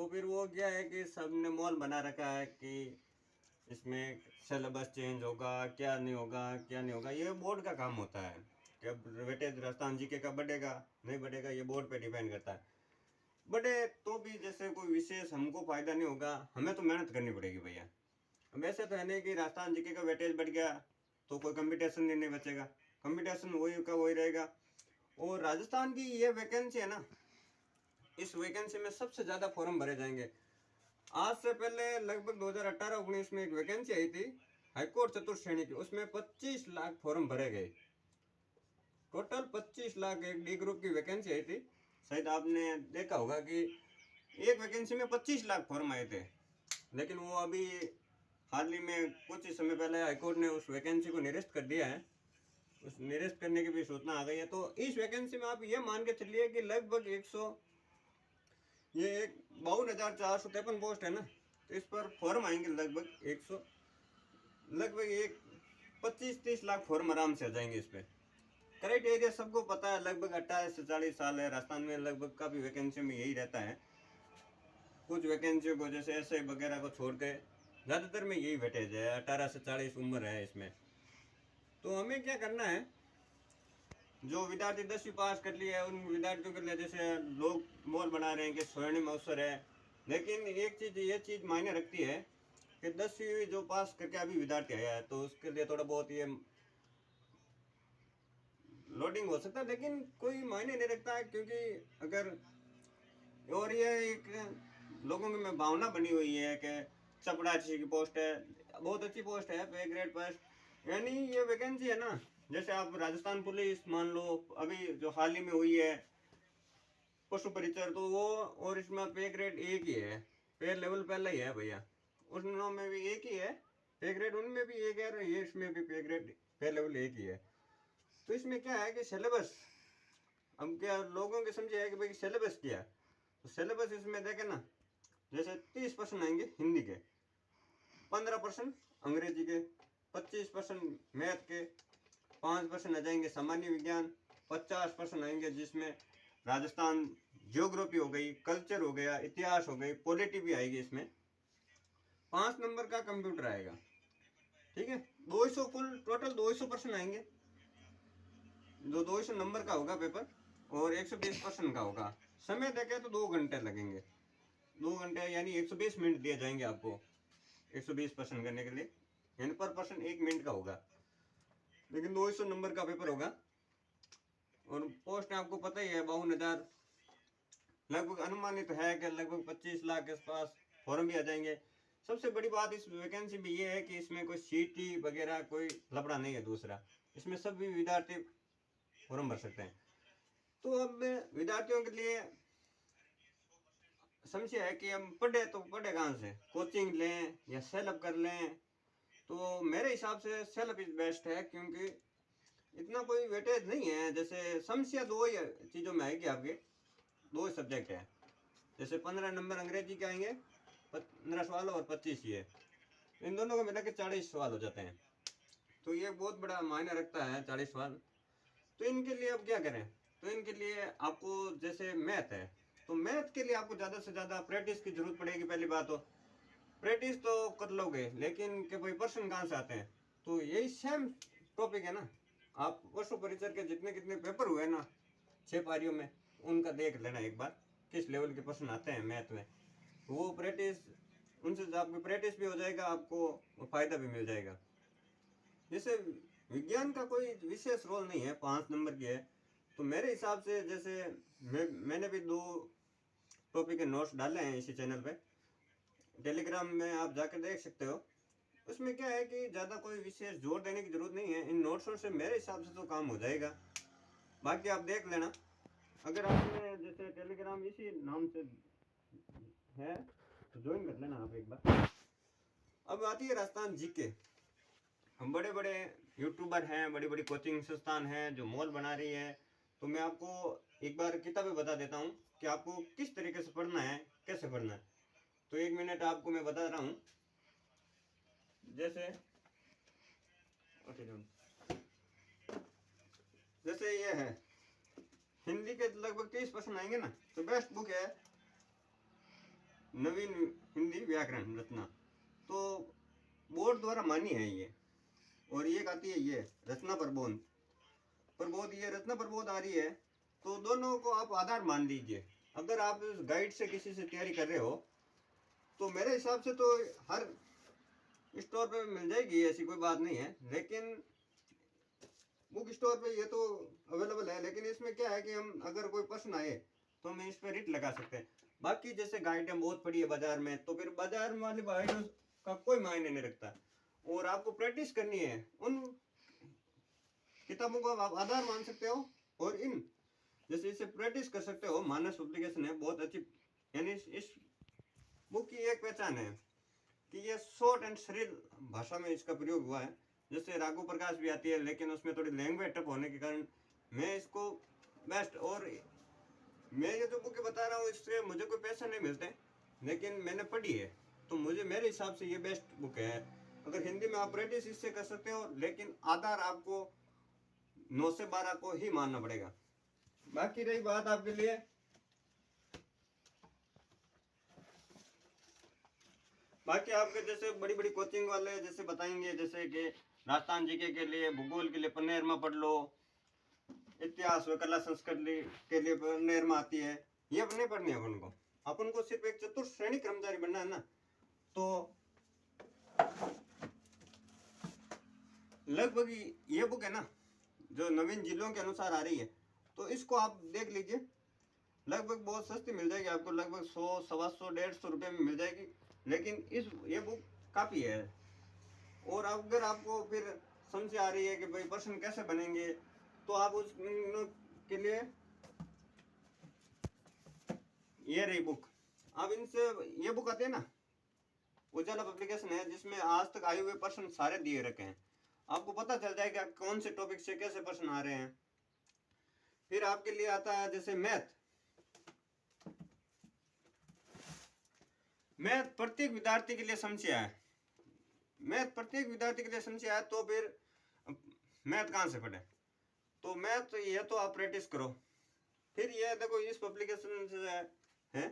तो फिर वो क्या है कि सबने मॉल बना रखा है कि इसमें सिलेबस चेंज होगा, क्या नहीं होगा, क्या नहीं होगा। ये बोर्ड का काम होता है कि अब वेटेज राजस्थान जीके का बढ़ेगा नहीं बढ़ेगा, ये बोर्ड पे डिपेंड करता है। बढ़े तो भी जैसे कोई विशेष हमको फायदा नहीं होगा, हमें तो मेहनत करनी पड़ेगी भैया। अब ऐसे तो है नहीं कि राजस्थान जीके का वेटेज बढ़ गया तो कोई कंपटीशन नहीं बचेगा, कंपटीशन वही का वही रहेगा। और राजस्थान की ये वैकेंसी है ना, इस वैकेंसी में सबसे ज़्यादा फॉर्म भरे जाएंगे। आज से पहले लगभग 2018-19 में एक वैकेंसी आई थी हाईकोर्ट चतुर्थ श्रेणी की, उसमें 25 लाख फॉर्म भरे गए। टोटल 25 लाख एक डी ग्रुप की वैकेंसी आई थी। शायद आपने देखा होगा कि एक वैकेंसी में 25 लाख फॉर्म आए थे। लेकिन वो अभी हाल ही में कुछ ही समय पहले हाईकोर्ट ने उस वैकेंसी को निरस्त कर दिया है। उस निरस्त करने की भी सूचना आ गई है। तो इस वैकेंसी में आप ये मान के चलिए कि लगभग 100 ये एक 52,453 पोस्ट है ना, तो इस पर फॉर्म आएंगे लगभग 100 लगभग एक 25-30 लाख फॉर्म आराम से आ जाएंगे इस पर। क्राइटेरिया सबको पता है, लगभग 18 से 40 साल है। राजस्थान में लगभग काफ़ी वैकेंसी में यही रहता है। कुछ वैकेंसियों को जैसे ऐसे वगैरह को छोड़ के ज़्यादातर में यही वेटेज है, 18 से 40 उम्र है इसमें। तो हमें क्या करना है, जो विद्यार्थी 10वीं पास कर लिया है उन विद्यार्थियों के लिए जैसे लोग मॉल बना रहे हैं कि स्वर्णिम अवसर है। लेकिन एक चीज़ ये चीज़ मायने रखती है कि 10वीं जो पास करके अभी विद्यार्थी आया है तो उसके लिए थोड़ा बहुत ये लोडिंग हो सकता है, लेकिन कोई मायने नहीं रखता है। क्योंकि अगर और ये एक लोगों में भावना बनी हुई है कि चपड़ासी की पोस्ट है, बहुत अच्छी पोस्ट है, पे ग्रेड पोस्ट। यानी ये वैकेंसी है ना, जैसे आप राजस्थान पुलिस मान लो, अभी जो हाल ही में हुई है पशु परिचर, तो वो और इसमें पे ग्रेड एक ही है, पे लेवल पहले ही है भैया। उनमें भी एक ही है पे ग्रेड, उनमें भी एक है, ये इसमें भी पे ग्रेड पे लेवल एक ही है। तो इसमें क्या है कि सिलेबस, हम क्या लोगों के समझे है कि भाई सिलेबस क्या है। तो सिलेबस इसमें देखे ना, जैसे 30% आएंगे हिंदी के, 15% अंग्रेजी के, 25% मैथ के, 5% आ जाएंगे सामान्य विज्ञान, 50% आएंगे जिसमें राजस्थान ज्योग्राफी हो गई, कल्चर हो गया, इतिहास हो गई, पॉलिटी भी आएगी इसमें। 5 नंबर का कंप्यूटर आएगा, ठीक है। 200 कुल टोटल 200% आएंगे, जो 200 नंबर का होगा पेपर, और 120% का होगा। समय देखे तो 2 घंटे लगेंगे, 2 घंटे यानी 120 मिनट दिए जाएंगे आपको 120% करने के लिए, यानी पर पर्सन 1 मिनट का होगा। लेकिन 200 नंबर का पेपर होगा। और पोस्ट आपको पता ही है 52,000 लगभग अनुमानित है कि लगभग 25 लाख के आसपास फॉर्म भी आ जाएंगे। सबसे बड़ी बात इस वैकेंसी में ये है कि इसमें कोई सीटी वगैरह कोई लफड़ा नहीं है। दूसरा, इसमें सभी विद्यार्थी फॉर्म भर सकते हैं। तो अब विद्यार्थियों के लिए समस्या है कि हम पढ़े तो पढ़े कहाँ से, कोचिंग लें या सेलअप कर लें। तो मेरे हिसाब से सेल्फ इज बेस्ट है, क्योंकि इतना कोई वेटेज नहीं है। जैसे समस्या दो ही चीज़ों में आएगी आपके, 2 सब्जेक्ट है। जैसे 15 नंबर अंग्रेजी के आएंगे 15 सवाल, और 25 ये, इन दोनों को मिला के 40 सवाल हो जाते हैं। तो ये बहुत बड़ा मायने रखता है 40 सवाल। तो इनके लिए अब क्या करें, तो इनके लिए आपको जैसे मैथ है, तो मैथ के लिए आपको ज़्यादा से ज़्यादा प्रैक्टिस की जरूरत पड़ेगी। पहली बात तो प्रैक्टिस तो कर लोगे, लेकिन के भाई पर्सन कहाँ से आते हैं, तो यही सेम टॉपिक है ना। आप पशु परिचर के जितने कितने पेपर हुए ना 6 पारियों में, उनका देख लेना एक बार किस लेवल के पर्सन आते हैं मैथ में। वो प्रैक्टिस, उनसे आपकी प्रैक्टिस भी हो जाएगा, आपको फ़ायदा भी मिल जाएगा। जैसे विज्ञान का कोई विशेष रोल नहीं है, 5 नंबर की है। तो मेरे हिसाब से जैसे मैंने भी 2 टॉपिक के नोट्स डाले हैं इसी चैनल पे, टेलीग्राम में आप जाकर देख सकते हो। उसमें क्या है कि ज़्यादा कोई विशेष जोर देने की ज़रूरत नहीं है, इन नोट्सों से मेरे हिसाब से तो काम हो जाएगा। बाकी आप देख लेना। अगर आपने जैसे टेलीग्राम इसी नाम से है तो ज्वाइन कर लेना आप एक बार। अब आती है राजस्थान जीके। हम बड़े बड़े यूट्यूबर हैं, बड़ी बड़ी कोचिंग संस्थान हैं जो मॉल बना रही है। तो मैं आपको एक बार किताबें बता देता हूँ कि आपको किस तरीके से पढ़ना है, कैसे पढ़ना है। तो 1 मिनट आपको मैं बता रहा हूँ। जैसे ये है, हिंदी के लगभग 30% आएंगे ना, तो बेस्ट बुक है नवीन हिंदी व्याकरण रचना, तो बोर्ड द्वारा मानी है ये। और ये आती है ये रचना प्रबोध प्रबोध, ये रचना प्रबोध आ रही है। तो दोनों को आप आधार मान लीजिए। अगर आप गाइड से किसी से तैयारी कर रहे हो तो मेरे हिसाब से तो हर स्टोर पे मिल जाएगी, ऐसी कोई बात नहीं है। लेकिन बुक स्टोर पे ये तो अवेलेबल है, लेकिन इसमें क्या है कि हम अगर कोई प्रश्न आए तो हम इस पर रिट लगा सकते हैं। बाकी जैसे गाइडें बहुत पड़ी है बाजार में, तो फिर बाजार वाले गाइडों का कोई मायने नहीं रखता। और आपको प्रैक्टिस करनी है, उन किताबों को आप आधार मान सकते हो और इन जैसे इससे प्रैक्टिस कर सकते हो। मानस पब्लिकेशन है बहुत अच्छी, यानी इस बुक की एक पहचान है कि ये शॉर्ट एंड सरल भाषा में इसका प्रयोग हुआ है। जैसे राघु प्रकाश भी आती है, लेकिन उसमें थोड़ी लैंग्वेज टफ होने के कारण मैं इसको बेस्ट, और मैं ये जो बुक बता रहा हूँ इससे मुझे कोई पैसा नहीं मिलते, लेकिन मैंने पढ़ी है तो मुझे मेरे हिसाब से ये बेस्ट बुक है। अगर हिंदी में आप प्रैक्टिस इससे कर सकते हो, लेकिन आधार आपको 9 से 12 को ही मानना पड़ेगा। बाकी रही बात आपके लिए, बाकी आपके जैसे बड़ी बड़ी कोचिंग वाले जैसे बताएंगे, जैसे कि राजस्थान जीके के लिए, भूगोल के लिए पन्नेर में पढ़ लो, इतिहास व कला संस्कृति के लिए पन्नेर में आती है, ये नहीं पढ़नी है अपन को। अपन को सिर्फ एक चतुर्थ श्रेणी कर्मचारी बनना है ना। तो लगभग ये बुक है ना जो नवीन जिलों के अनुसार आ रही है, तो इसको आप देख लीजिए। लगभग बहुत सस्ती मिल जाएगी आपको, लगभग 100, 125, 150 रुपये में मिल जाएगी। लेकिन ये बुक काफ़ी है। और अगर आपको फिर समझ आ रही है कि भाई प्रश्न कैसे बनेंगे, तो आप उस के लिए ये रही बुक। अब इनसे ये बुक आती है ना, उजाला पब्लिकेशन है, जिसमें आज तक आए हुए प्रश्न सारे दिए रखे हैं। आपको पता चल जाएगा कौन से टॉपिक से कैसे प्रश्न आ रहे हैं। फिर आपके लिए आता है जैसे मैथ प्रत्येक विद्यार्थी के लिए समस्या है। मैथ प्रत्येक विद्यार्थी के लिए समस्या है, तो फिर मैथ कहाँ से पढ़े? तो मैथ ये तो आप प्रैक्टिस करो। फिर ये देखो इस पब्लिकेशन से है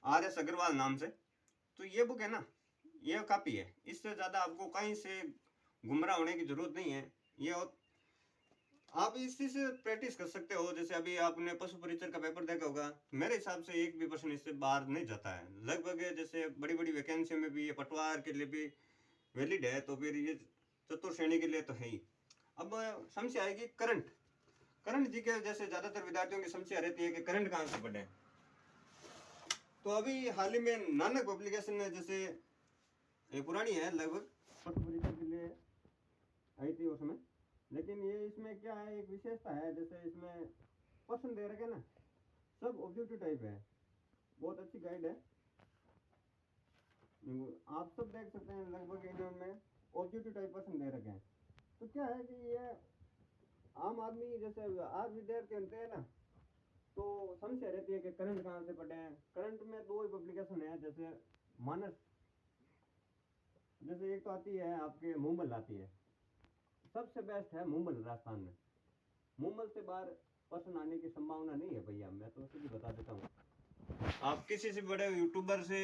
RS अग्रवाल नाम से, तो ये बुक है ना, ये कापी है। इससे ज़्यादा आपको कहीं से गुमराह होने की जरूरत नहीं है। ये आप इसी से प्रैक्टिस कर सकते हो। जैसे अभी आपने पशु परिचर का पेपर देखा होगा, मेरे हिसाब से एक भी प्रश्न इससे बाहर नहीं जाता है लगभग। जैसे बड़ी बड़ी वैकेंसी में भी ये पटवार के लिए भी वैलिड है, तो फिर ये चतुर्थ श्रेणी के लिए तो है ही। अब समस्या आएगी करंट जी के, जैसे ज़्यादातर विद्यार्थियों की समस्या रहती है कि करंट कहाँ से पढ़े। तो अभी हाल ही में नानक पब्लिकेशन ने, जैसे ये पुरानी है लगभग, पशु परिचर के लिए आई थी उस समय, लेकिन ये इसमें क्या है, एक विशेषता है, जैसे इसमें प्रश्न दे रखे ना सब ऑब्जेक्टिव टाइप है। बहुत अच्छी गाइड है, आप सब देख सकते हैं। लगभग इनमें ऑब्जेक्टिव टाइप प्रश्न दे रखे हैं। तो क्या है कि ये आम आदमी जैसे आज विद्यार्थी होते हैं ना, तो समस्या रहती है कि करंट कहाँ से पढ़े। करंट में 2 ही पब्लिकेशन है, जैसे मानस, जैसे एक तो आती है आपके मुंबल आती है, सबसे बेस्ट है मुंबल। राजस्थान में मुंबल से बाहर प्रश्न आने की संभावना नहीं है भैया, मैं तो सीधी बता देता हूँ। आप किसी से बड़े यूट्यूबर से,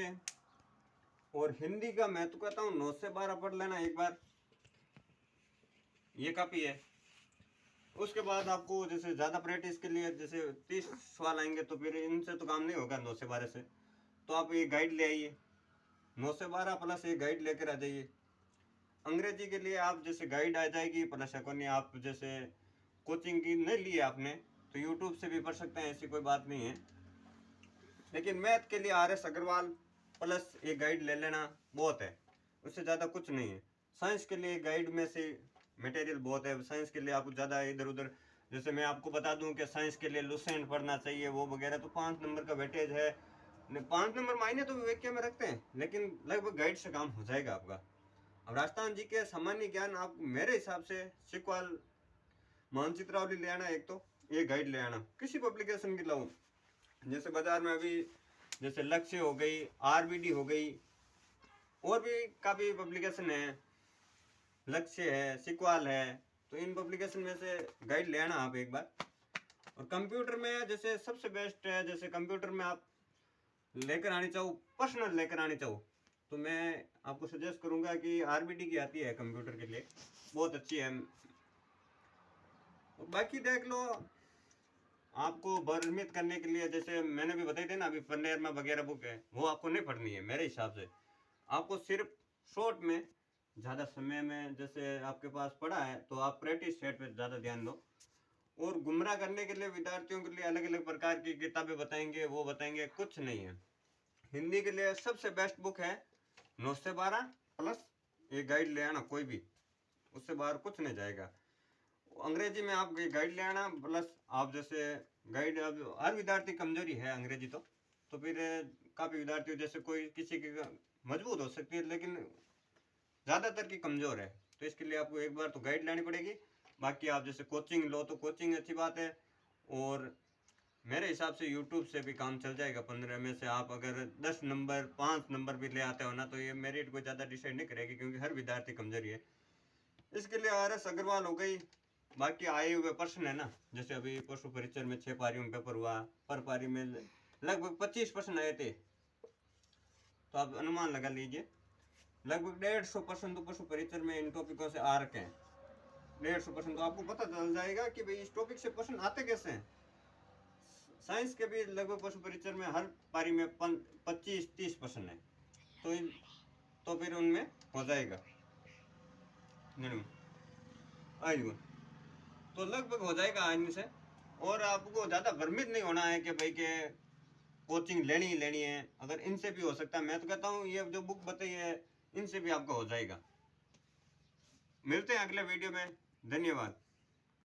और हिंदी का मैं तो कहता हूँ 9 से 12 पढ़ लेना एक बार, ये काफ़ी है। उसके बाद आपको जैसे ज़्यादा प्रैक्टिस के लिए जैसे 30 सवाल आएंगे, तो फिर इनसे तो काम नहीं होगा 9 से 12 से। तो आप ये गाइड ले आइए, 9 से 12 प्लस ये गाइड लेकर आ जाइए। अंग्रेजी के लिए आप जैसे गाइड आ जाएगी प्लस नहीं, आप जैसे कोचिंग की नहीं ली है आपने तो यूट्यूब से भी पढ़ सकते हैं, ऐसी कोई बात नहीं है। लेकिन मैथ के लिए RS अग्रवाल प्लस एक गाइड ले लेना बहुत है, उससे ज़्यादा कुछ नहीं है। साइंस के लिए गाइड में से मटेरियल बहुत है। साइंस के लिए आपको ज़्यादा इधर उधर, जैसे मैं आपको बता दूं कि साइंस के लिए लुसेंट पढ़ना चाहिए वो वगैरह, तो 5 नंबर का वेटेज है। 5 नंबर मायने तो विवेकिया में रखते हैं, लेकिन लगभग गाइड से काम हो जाएगा आपका। अब राजस्थान जी के सामान्य ज्ञान आप मेरे हिसाब से सिकवाल मानचित्रावली ले आना, एक तो ये गाइड ले आना किसी पब्लिकेशन की लाऊं। जैसे बाजार में अभी जैसे लक्ष्य हो गई, RBD हो गई, और भी काफ़ी पब्लिकेशन है, लक्ष्य है, सिकवाल है, तो इन पब्लिकेशन में से गाइड ले आना आप एक बार। और कंप्यूटर में जैसे सबसे बेस्ट है, जैसे कंप्यूटर में आप लेकर आनी चाहूँ, पर्सनल लेकर आनी चाहूँ, तो मैं आपको सजेस्ट करूँगा कि आरबीटी की आती है कंप्यूटर के लिए, बहुत अच्छी है। बाकी देख लो, आपको भ्रमित करने के लिए जैसे मैंने भी बताई थी ना, अभी पन्नेरमा वगैरह बुक है, वो आपको नहीं पढ़नी है मेरे हिसाब से। आपको सिर्फ शॉर्ट में, ज़्यादा समय में जैसे आपके पास पढ़ा है तो आप प्रैक्टिस सेट पे ज़्यादा ध्यान दो। और गुमराह करने के लिए विद्यार्थियों के लिए अलग अलग प्रकार की किताबें बताएंगे, वो बताएंगे, कुछ नहीं है। हिंदी के लिए सबसे बेस्ट बुक है 9 से 12 प्लस एक गाइड ले आना, कोई भी, उससे बाहर कुछ नहीं जाएगा। अंग्रेजी में आप गाइड ले आना प्लस आप जैसे गाइड, अब हर विद्यार्थी कमजोरी है अंग्रेजी तो फिर काफ़ी विद्यार्थी जैसे कोई किसी की मजबूत हो सकती है लेकिन ज़्यादातर की कमज़ोर है, तो इसके लिए आपको एक बार तो गाइड लानी पड़ेगी। बाकी आप जैसे कोचिंग लो तो कोचिंग अच्छी बात है, और मेरे हिसाब से यूट्यूब से भी काम चल जाएगा। 15 में से आप अगर 10 नंबर 5 नंबर भी ले आते हो ना, तो ये मेरिट को ज़्यादा डिसाइड नहीं करेगी, क्योंकि हर विद्यार्थी कमजोरी है। इसके लिए RS अग्रवाल हो गई। बाकी आए हुए प्रश्न है ना, जैसे अभी पशु परिचय में 6 पारियों में पेपर हुआ, पर पारी में लगभग 25 प्रश्न आए थे, तो आप अनुमान लगा लीजिए लगभग 150% तो पशु परिचय में इन टॉपिकों से आ रखे हैं। 150% तो आपको पता चल जाएगा कि भाई इस टॉपिक से प्रश्न आते कैसे हैं। साइंस के भी लगभग पशु परिचय में हर पारी में 25-30 प्रश्न है, तो फिर उनमें हो जाएगा आएगा, तो लगभग हो जाएगा आसानी से। और आपको ज़्यादा भ्रमित नहीं होना है कि भाई के कोचिंग लेनी ही लेनी है, अगर इनसे भी हो सकता है, मैं तो कहता हूँ ये जो बुक बताई है इनसे भी आपका हो जाएगा। मिलते हैं अगले वीडियो में, धन्यवाद।